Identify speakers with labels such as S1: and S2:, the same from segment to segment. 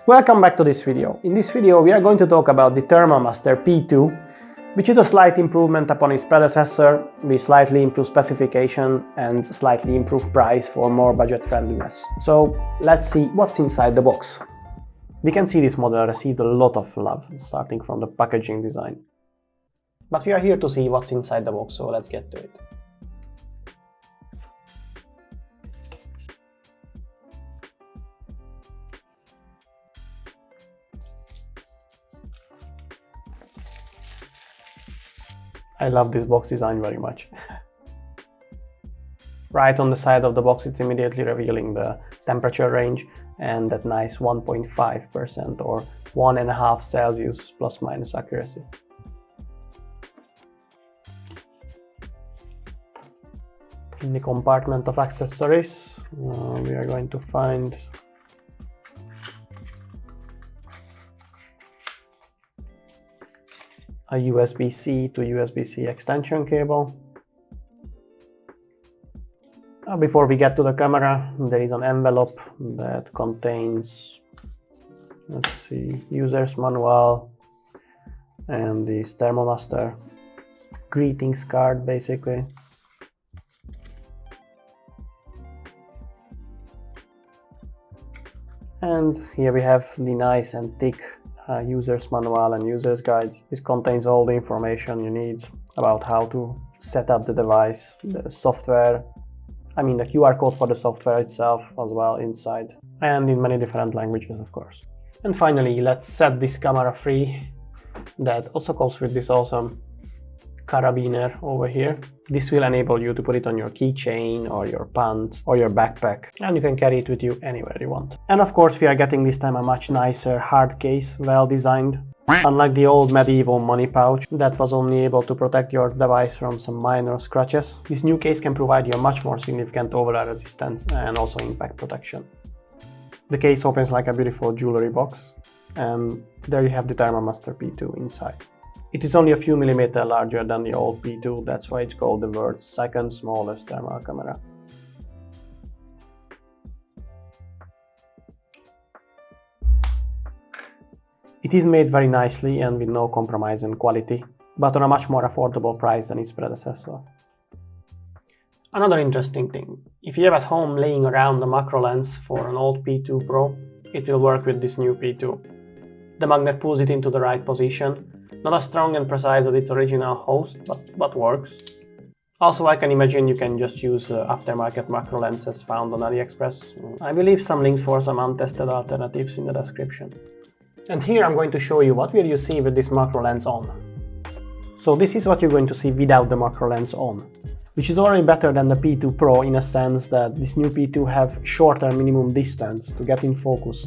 S1: Welcome back to this video. In this video we are going to talk about the ThermalMaster P2, which is a slight improvement upon its predecessor with slightly improved specification and slightly improved price for more budget friendliness. So let's see what's inside the box. We can see this model received a lot of love, starting from the packaging design. But we are here to see what's inside the box, so let's get to it. I love this box design very much. Right on the side of the box it's immediately revealing the temperature range and that nice 1.5% or 1.5 Celsius plus minus accuracy. In the compartment of accessories we are going to find a USB-C to USB-C extension cable. Before we get to the camera, there is an envelope that contains, let's see, user's manual and this ThermalMaster greetings card basically. And here we have the nice and thick user's manual and user's guide. This contains all the information you need about how to set up the device, the software, the QR code for the software itself as well inside, and in many different languages of course. And finally, let's set this camera free. That also comes with this awesome carabiner over here. This will enable you to put it on your keychain or your pants or your backpack, and you can carry it with you anywhere you want. And of course we are getting this time a much nicer hard case, well designed. Unlike the old medieval money pouch that was only able to protect your device from some minor scratches, this new case can provide you a much more significant overall resistance and also impact protection. The case opens like a beautiful jewelry box, and there you have the ThermalMaster P2 inside. It is only a few millimeters larger than the old P2, that's why it's called the world's second smallest thermal camera. It is made very nicely and with no compromise in quality, but on a much more affordable price than its predecessor. Another interesting thing, if you have at home laying around a macro lens for an old P2 Pro, it will work with this new P2. The magnet pulls it into the right position. Not as strong and precise as its original host, but works. Also, I can imagine you can just use aftermarket macro lenses found on AliExpress. I will leave some links for some untested alternatives in the description. And here I'm going to show you what will you see with this macro lens on. So this is what you're going to see without the macro lens on, which is already better than the P2 Pro in a sense that this new P2 have shorter minimum distance to get in focus,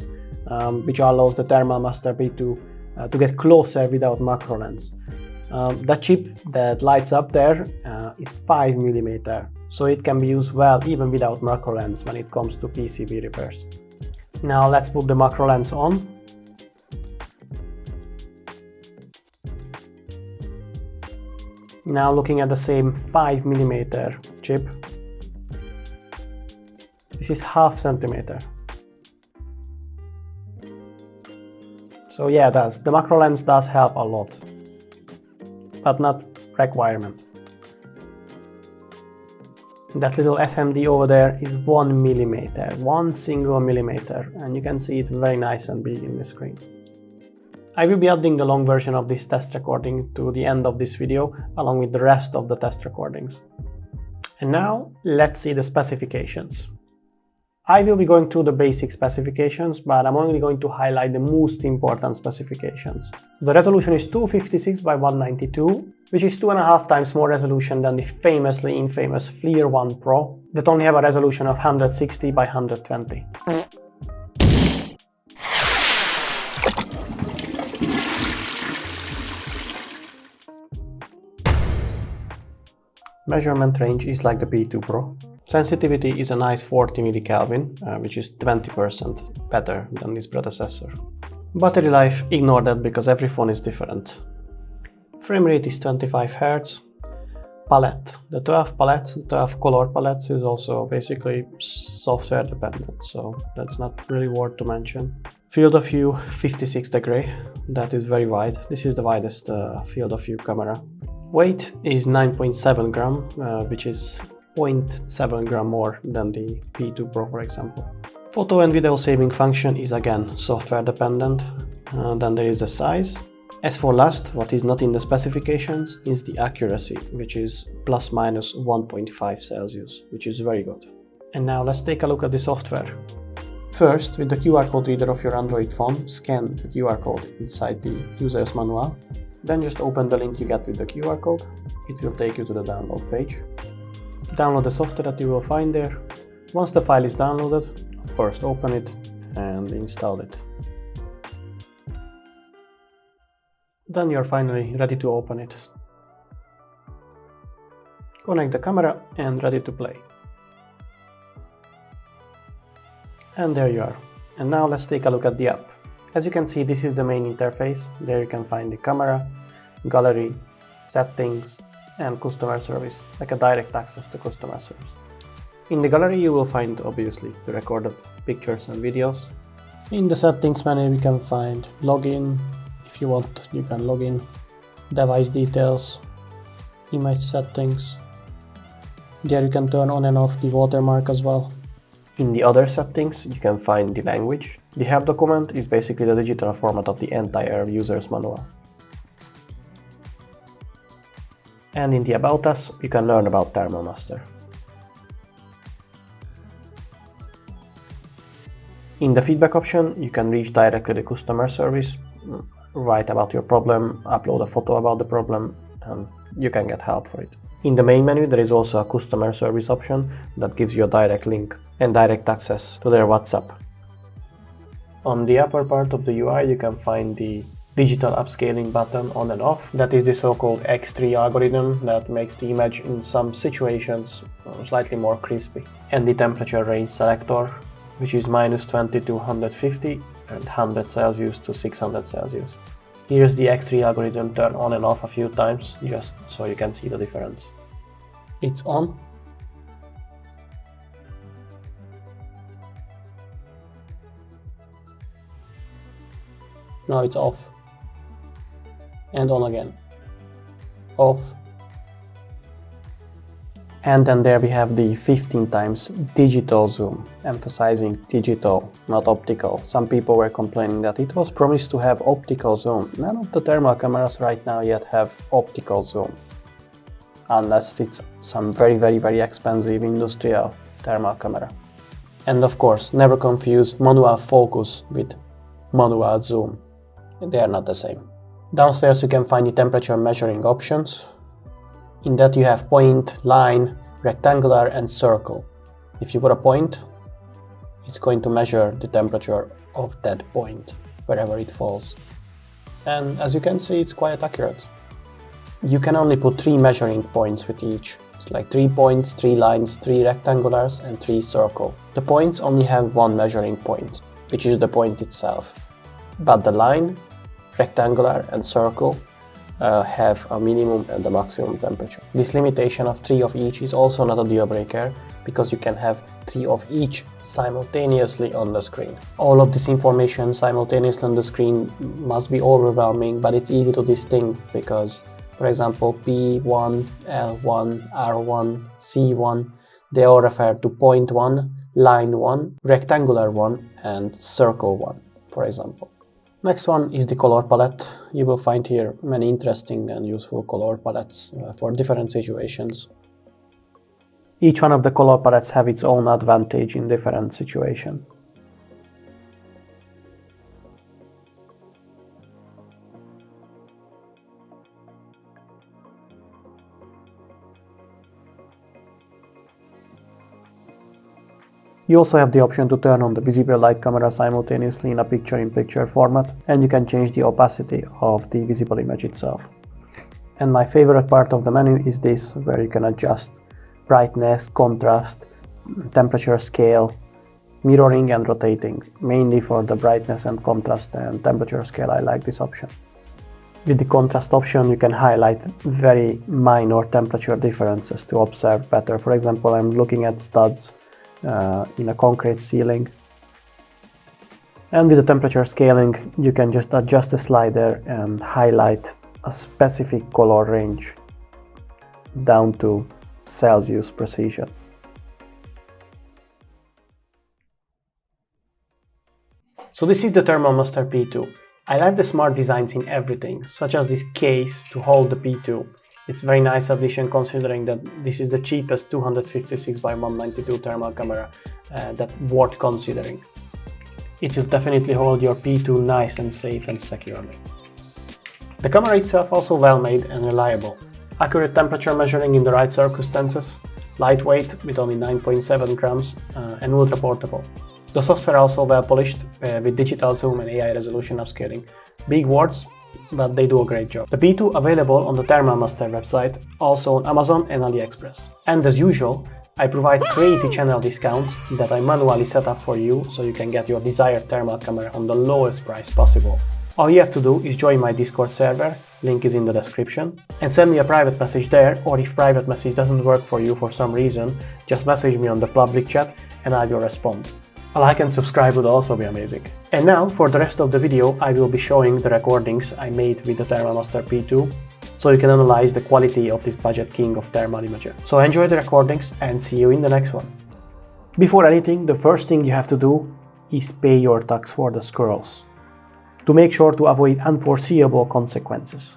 S1: which allows the ThermalMaster P2 to get closer without macro lens. That chip that lights up there is 5mm, so it can be used well even without macro lens when it comes to PCB repairs. Now let's put the macro lens on. Now looking at the same 5mm chip, this is ½ centimeter. So yeah, the macro lens does help a lot, but not requirement. That little SMD over there is 1mm, one single millimeter, and you can see it very nice and big in the screen. I will be adding the long version of this test recording to the end of this video, along with the rest of the test recordings. And now, let's see the specifications. I will be going through the basic specifications, but I'm only going to highlight the most important specifications. The resolution is 256 by 192, which is 2.5 times more resolution than the famously infamous FLIR 1 Pro, that only have a resolution of 160 by 120. Measurement range is like the P2 Pro. Sensitivity is a nice 40 mK, which is 20% better than this predecessor. Battery life, ignore that because every phone is different. Frame rate is 25 Hz. Palette. The 12 palettes, 12 color palettes is also basically software dependent, so that's not really worth to mention. Field of view 56 degree, that is very wide. This is the widest field of view camera. Weight is 9.7 gram, which is 0.7 gram more than the P2 Pro, for example. Photo and video saving function is again software dependent. Then there is the size. As for last, what is not in the specifications is the accuracy, which is plus minus 1.5 Celsius, which is very good. And now let's take a look at the software. First, with the QR code reader of your Android phone, scan the QR code inside the user's manual. Then just open the link you get with the QR code. It will take you to the download page. Download the software that you will find there. Once the file is downloaded, of course, open it and install it. Then you're finally ready to open it. Connect the camera and ready to play. And there you are. And now let's take a look at the app. As you can see, this is the main interface. There you can find the camera, gallery, settings, and customer service, like a direct access to customer service. In the gallery you will find, obviously, the recorded pictures and videos. In the settings menu we can find login. If you want, you can log in. Device details, image settings. There you can turn on and off the watermark as well. In the other settings, you can find the language. The help document is basically the digital format of the entire user's manual. And in the About Us, you can learn about Thermal Master. In the feedback option, you can reach directly the customer service, write about your problem, upload a photo about the problem, and you can get help for it. In the main menu, there is also a customer service option that gives you a direct link and direct access to their WhatsApp. On the upper part of the UI, you can find the digital upscaling button on and off. That is the so-called X3 algorithm that makes the image in some situations slightly more crispy. And the temperature range selector, which is -20 to 150 and 100 Celsius to 600 Celsius. Here's the X3 algorithm turned on and off a few times, just so you can see the difference. It's on. Now it's off. And on again. Off. And then there we have the 15 times digital zoom, emphasizing digital, not optical. Some people were complaining that it was promised to have optical zoom. None of the thermal cameras right now yet have optical zoom, unless it's some very expensive industrial thermal camera. And of course, never confuse manual focus with manual zoom. They are not the same. Downstairs you can find the temperature measuring options. In that you have point, line, rectangular and circle. If you put a point, it's going to measure the temperature of that point, wherever it falls. And as you can see, it's quite accurate. You can only put 3 measuring points with each. It's like 3 points, 3 lines, 3 rectangulars and 3 circle. The points only have 1 measuring point, which is the point itself. But the line, rectangular and circle have a minimum and a maximum temperature. This limitation of 3 of each is also not a deal breaker, because you can have 3 of each simultaneously on the screen. All of this information simultaneously on the screen must be overwhelming, but it's easy to distinguish because, for example, P1, L1, R1, C1, they all refer to point 1, line 1, rectangular 1 and circle 1, for example. Next one is the color palette. You will find here many interesting and useful color palettes for different situations. Each one of the color palettes have its own advantage in different situations. You also have the option to turn on the visible light camera simultaneously in a picture-in-picture format, and you can change the opacity of the visible image itself. And my favorite part of the menu is this, where you can adjust brightness, contrast, temperature scale, mirroring and rotating. Mainly for the brightness and contrast and temperature scale, I like this option. With the contrast option, you can highlight very minor temperature differences to observe better. For example, I'm looking at studs in a concrete ceiling. And with the temperature scaling, you can just adjust the slider and highlight a specific color range down to Celsius precision. So this is the Thermalmaster P2. I like the smart designs in everything, such as this case to hold the P2. It's a very nice addition considering that this is the cheapest 256 by 192 thermal camera that's worth considering. It will definitely hold your P2 nice and safe and securely. The camera itself also well made and reliable. Accurate temperature measuring in the right circumstances, lightweight with only 9.7 grams and ultra portable. The software also well polished with digital zoom and AI resolution upscaling. Big words, but they do a great job. The P2 available on the Thermalmaster website, also on Amazon and AliExpress. And as usual, I provide crazy channel discounts that I manually set up for you so you can get your desired thermal camera on the lowest price possible. All you have to do is join my Discord server, link is in the description, and send me a private message there, or if private message doesn't work for you for some reason, just message me on the public chat and I will respond. A like and subscribe would also be amazing. And now, for the rest of the video, I will be showing the recordings I made with the Thermalmaster P2, so you can analyze the quality of this budget king of thermal imager. So enjoy the recordings and see you in the next one. Before anything, the first thing you have to do is pay your tax for the squirrels, to make sure to avoid unforeseeable consequences.